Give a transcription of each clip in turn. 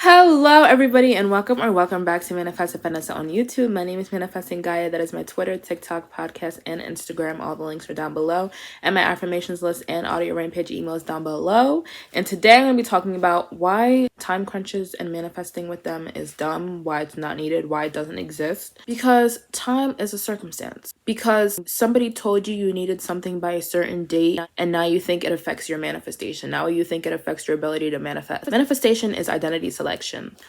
Hello everybody and welcome back to Manifest with Finesse on YouTube. My name is Manifesting Gaia. That is my Twitter, TikTok, podcast, and Instagram. All the links are down below. And my affirmations list and audio rampage emails down below. And today I'm going to be talking about why time crunches and manifesting with them is dumb, why it's not needed, why it doesn't exist. Because time is a circumstance. Because somebody told you you needed something by a certain date and now you think it affects your manifestation. Now you think it affects your ability to manifest. Manifestation is identity selection.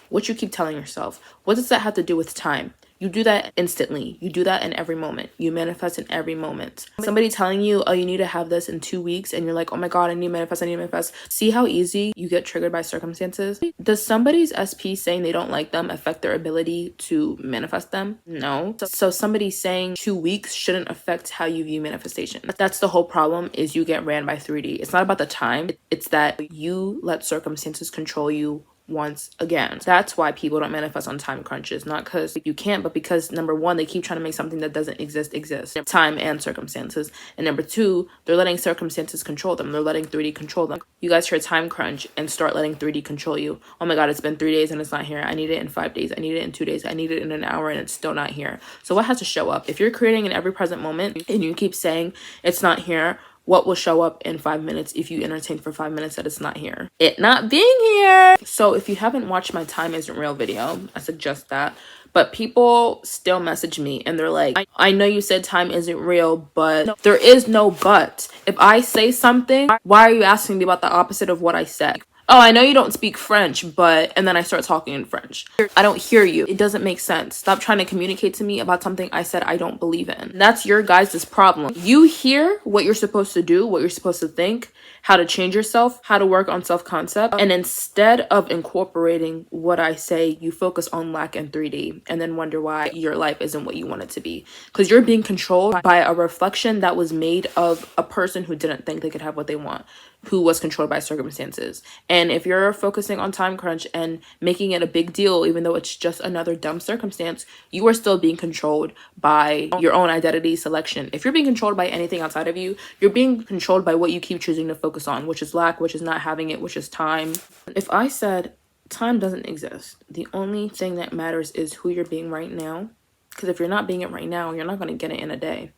What you keep telling yourself. What does that have to do with time? You do that instantly. You do that in every moment. You manifest in every moment. Somebody telling you, oh, you need to have this in 2 weeks, and you're like, oh my God, I need to manifest, I need to manifest. See how easy you get triggered by circumstances? Does somebody's SP saying they don't like them affect their ability to manifest them? No. So somebody saying 2 weeks shouldn't affect how you view manifestation. That's the whole problem, is you get ran by 3D. It's not about the time. It's that you let circumstances control you once again. That's why people don't manifest on time crunches. Not because you can't, but because number one, they keep trying to make something that doesn't exist. Time and circumstances. And number two, they're letting circumstances control them. They're letting 3D control them. You guys hear time crunch and start letting 3D control you. Oh my God, it's been 3 days and it's not here. I need it in 5 days. I need it in 2 days. I need it in an hour and it's still not here. So what has to show up? If you're creating in every present moment and you keep saying it's not here, what will show up in 5 minutes if you entertain for 5 minutes that it's not here? It not being here. So if you haven't watched my Time Isn't Real video, I suggest that. But people still message me and they're like, I know you said time isn't real, but there is no but. If I say something, why are you asking me about the opposite of what I said? Oh, I know you don't speak French, but... And then I start talking in French. I don't hear you. It doesn't make sense. Stop trying to communicate to me about something I said I don't believe in. That's your guys' problem. You hear what you're supposed to do, what you're supposed to think, how to change yourself, how to work on self-concept. And instead of incorporating what I say, you focus on lack and 3D and then wonder why your life isn't what you want it to be. Because you're being controlled by a reflection that was made of a person who didn't think they could have what they want, who was controlled by circumstances. And if you're focusing on time crunch and making it a big deal, even though it's just another dumb circumstance, you are still being controlled by your own identity selection. If you're being controlled by anything outside of you, you're being controlled by what you keep choosing to focus on, which is lack, which is not having it, which is time. If I said time doesn't exist, the only thing that matters is who you're being right now. Because if you're not being it right now, you're not going to get it in a day.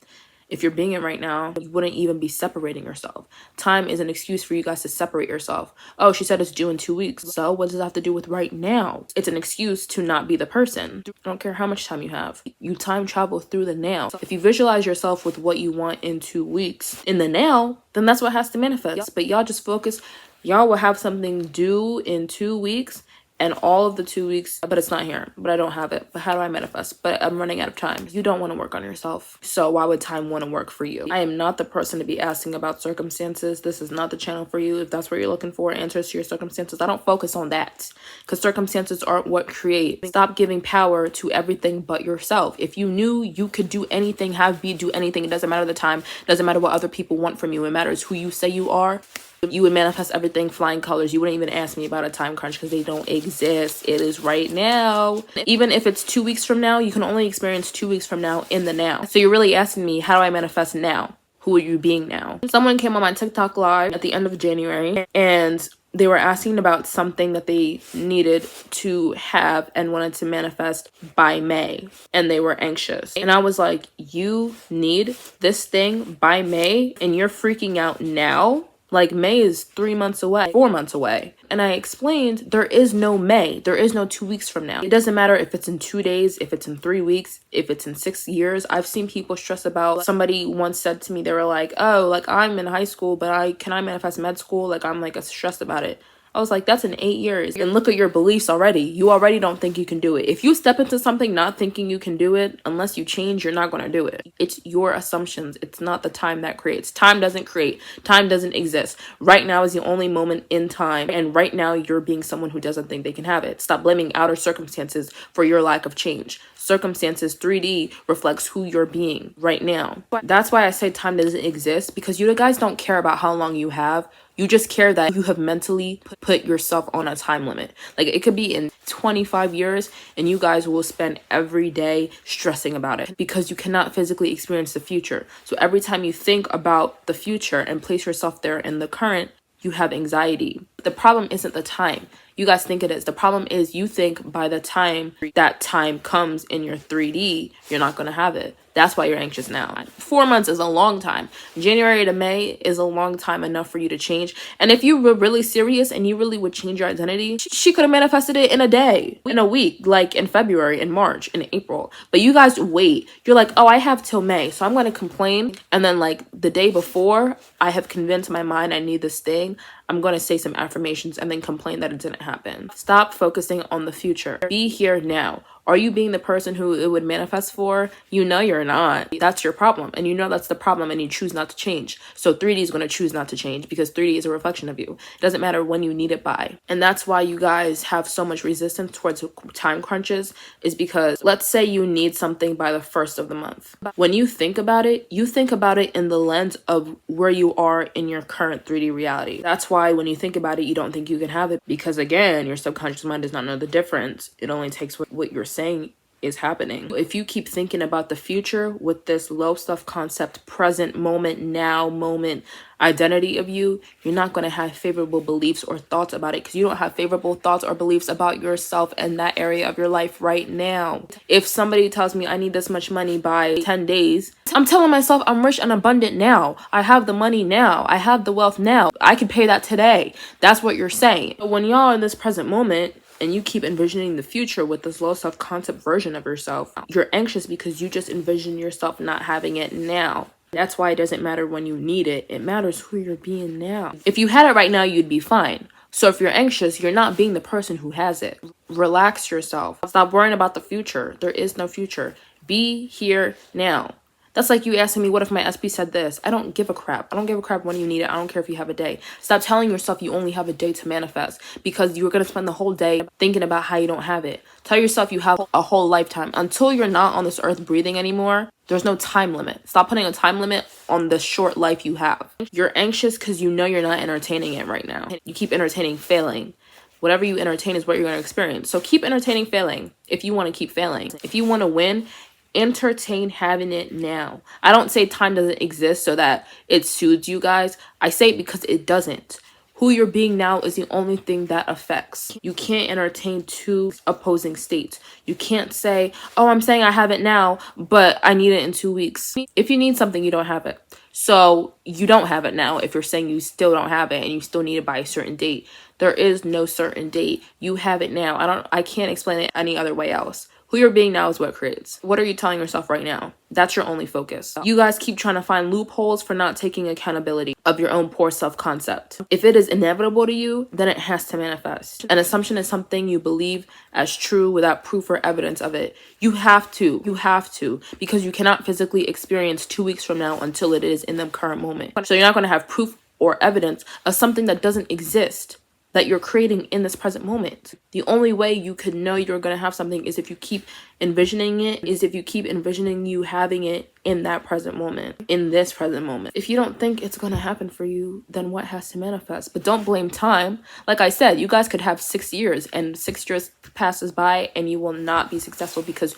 If you're being it right now, you wouldn't even be separating yourself. Time is an excuse for you guys to separate yourself. Oh, she said it's due in 2 weeks. So what does that have to do with right now? It's an excuse to not be the person. I don't care how much time you have. You time travel through the now. If you visualize yourself with what you want in 2 weeks in the now, then that's what has to manifest. But y'all just focus. Y'all will have something due in 2 weeks and all of the 2 weeks, but it's not here, but I don't have it. But how do I manifest? But I'm running out of time. You don't want to work on yourself. So why would time want to work for you? I am not the person to be asking about circumstances. This is not the channel for you. If that's what you're looking for, answers to your circumstances, I don't focus on that, because circumstances aren't what create. Stop giving power to everything but yourself. If you knew you could do anything, have be do anything, it doesn't matter the time, it doesn't matter what other people want from you. It matters who you say you are. You would manifest everything flying colors. You wouldn't even ask me about a time crunch because they don't exist. It is right now. Even if it's 2 weeks from now, you can only experience 2 weeks from now in the now. So you're really asking me, how do I manifest now? Who are you being now? Someone came on my TikTok live at the end of January and they were asking about something that they needed to have and wanted to manifest by May. And they were anxious. And I was like, you need this thing by May and you're freaking out now? Like, May is 3 months away, 4 months away. And I explained there is no May. There is no 2 weeks from now. It doesn't matter if it's in 2 days, if it's in 3 weeks, if it's in 6 years. I've seen people stress about, somebody once said to me, they were like, oh, like I'm in high school, but can I manifest med school? Like I'm like stressed about it. I was like, that's in 8 years. And look at your beliefs already. You already don't think you can do it. If you step into something not thinking you can do it, unless you change, you're not going to do it. It's your assumptions. It's not the time that creates. Time doesn't create. Time doesn't exist. Right now is the only moment in time. And right now you're being someone who doesn't think they can have it. Stop blaming outer circumstances for your lack of change. Circumstances 3D reflects who you're being right now. That's why I say time doesn't exist, because you guys don't care about how long you have. You just care that you have mentally put yourself on a time limit. Like, it could be in 25 years and you guys will spend every day stressing about it because you cannot physically experience the future. So every time you think about the future and place yourself there in the current, you have anxiety. The problem isn't the time. You guys think it is. The problem is you think by the time that time comes in your 3D, you're not going to have it. That's why you're anxious now. 4 months is a long time. January to May is a long time enough for you to change. And if you were really serious and you really would change your identity, she could have manifested it in a day, in a week, like in February, in March, in April. But you guys wait. You're like, oh, I have till May, so I'm going to complain. And then like the day before, I have convinced my mind I need this thing. I'm going to say some affirmations and then complain that it didn't happen. Stop focusing on the future. Be here now. Are you being the person who it would manifest for? You know you're not. That's your problem. And you know that's the problem and you choose not to change. So 3D is going to choose not to change because 3D is a reflection of you. It doesn't matter when you need it by. And that's why you guys have so much resistance towards time crunches, is because let's say you need something by the 1st of the month. When you think about it in the lens of where you are in your current 3D reality. That's why when you think about it, you don't think you can have it because again, your subconscious mind does not know the difference. It only takes what you're saying is happening. If you keep thinking about the future with this low stuff concept, present moment, now moment identity of you, you're not going to have favorable beliefs or thoughts about it because you don't have favorable thoughts or beliefs about yourself and that area of your life right now. If somebody tells me I need this much money by 10 days, I'm telling myself I'm rich and abundant now. I have the money now. I have the wealth now. I can pay that today. That's what you're saying. But when y'all are in this present moment, and you keep envisioning the future with this low self-concept version of yourself, you're anxious because you just envision yourself not having it now. That's why it doesn't matter when you need it. It matters who you're being now. If you had it right now, you'd be fine. So if you're anxious, you're not being the person who has it. Relax yourself. Stop worrying about the future. There is no future. Be here now. That's like you asking me, what if my SP said this? I don't give a crap. I don't give a crap when you need it. I don't care if you have a day. Stop telling yourself you only have a day to manifest because you're going to spend the whole day thinking about how you don't have it. Tell yourself you have a whole lifetime. Until you're not on this earth breathing anymore, there's no time limit. Stop putting a time limit on the short life you have. You're anxious because you know you're not entertaining it right now. You keep entertaining failing. Whatever you entertain is what you're going to experience. So keep entertaining failing if you want to keep failing. If you want to win, entertain having it now. I don't say time doesn't exist so that it soothes you guys. I say it because it doesn't. Who you're being now is the only thing that affects. You can't entertain two opposing states. You can't say, oh, I'm saying I have it now, but I need it in 2 weeks. If you need something, you don't have it. So you don't have it now if you're saying you still don't have it and you still need it by a certain date. There is no certain date. You have it now. I can't explain it any other way else. Who you're being now is what creates. What are you telling yourself right now? That's your only focus. You guys keep trying to find loopholes for not taking accountability of your own poor self-concept. If it is inevitable to you, then it has to manifest. An assumption is something you believe as true without proof or evidence of it. You have to, because you cannot physically experience 2 weeks from now until it is in the current moment. So you're not going to have proof or evidence of something that doesn't exist, that you're creating in this present moment. The only way you could know you're going to have something is if you keep envisioning it, is if you keep envisioning you having it in that present moment, in this present moment. If you don't think it's going to happen for you, then what has to manifest? But don't blame time. Like I said, you guys could have 6 years and 6 years passes by and you will not be successful because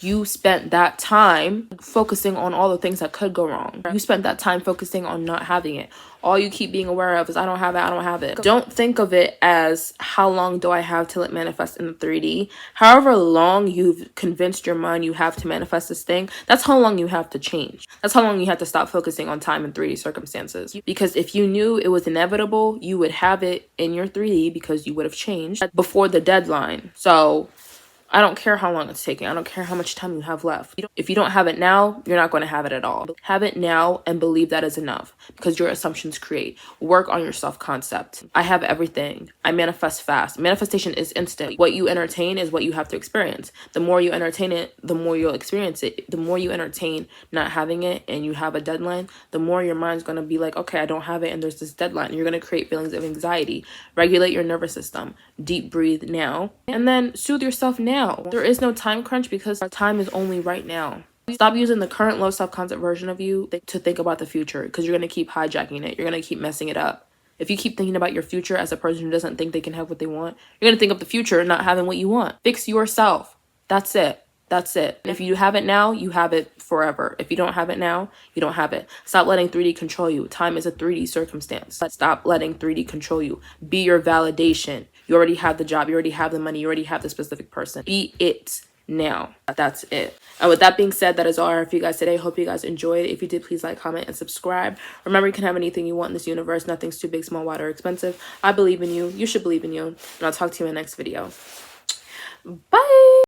you spent that time focusing on all the things that could go wrong. You spent that time focusing on not having it. All you keep being aware of is I don't have it, I don't have it. Don't think of it as how long do I have till it manifests in the 3D. However long you've convinced your mind you have to manifest this thing, that's how long you have to change. That's how long you have to stop focusing on time and 3D circumstances. Because if you knew it was inevitable, you would have it in your 3D because you would have changed before the deadline. So I don't care how long it's taking. I don't care how much time you have left. If you don't have it now, you're not going to have it at all. Have it now and believe that is enough because your assumptions create. Work on your self-concept. I have everything. I manifest fast. Manifestation is instant. What you entertain is what you have to experience. The more you entertain it, the more you'll experience it. The more you entertain not having it and you have a deadline, the more your mind's going to be like, okay, I don't have it and there's this deadline. You're going to create feelings of anxiety. Regulate your nervous system. Deep breathe now. And then soothe yourself now. There is no time crunch because time is only right now. Stop using the current low self-concept version of you to think about the future because you're going to keep hijacking it. You're going to keep messing it up. If you keep thinking about your future as a person who doesn't think they can have what they want, you're going to think of the future not having what you want. Fix yourself. That's it. That's it. If you have it now, you have it forever. If you don't have it now, you don't have it. Stop letting 3D control you. Time is a 3D circumstance. Stop letting 3D control you. Be your validation. You already have the job. You already have the money. You already have the specific person. Be it now. That's it. And with that being said, that is all I have for you guys today. Hope you guys enjoyed. If you did, please like, comment, and subscribe. Remember, you can have anything you want in this universe. Nothing's too big, small, wide, or expensive. I believe in you. You should believe in you. And I'll talk to you in the next video. Bye.